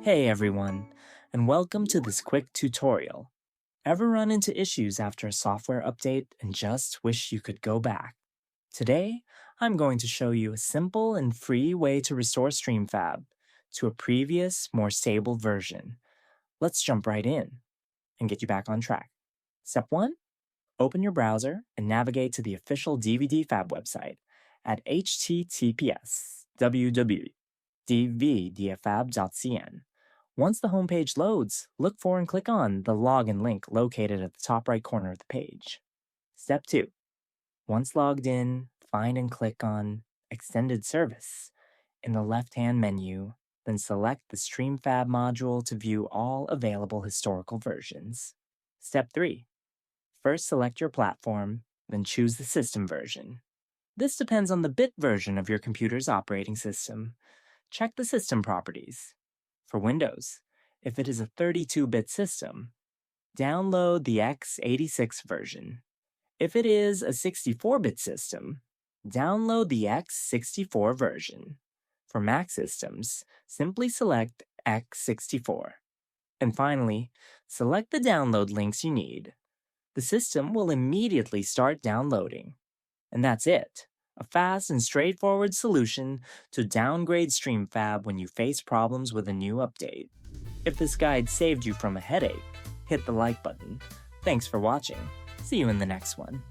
Hey everyone, and welcome to this quick tutorial. Ever run into issues after a software update and just wish you could go back? Today, I'm going to show you a simple and free way to restore StreamFab to a previous, more stable version. Let's jump right in and get you back on track. Step 1. Open your browser and navigate to the official DVDFab website at https://www.dvdfab.cn. Once the homepage loads, look for and click on the login link located at the top right corner of the page. Step 2. Once logged in, find and click on Extended Service in the left-hand menu, then select the StreamFab module to view all available historical versions. Step 3. First select your platform, then choose the system version. This depends on the bit version of your computer's operating system. Check the system properties. For Windows, if it is a 32-bit system, download the x86 version. If it is a 64-bit system, download the x64 version. For Mac systems, simply select x64. And finally, select the download links you need. The system will immediately start downloading. And that's it. A fast and straightforward solution to downgrade StreamFab when you face problems with a new update. If this guide saved you from a headache, hit the like button. Thanks for watching. See you in the next one.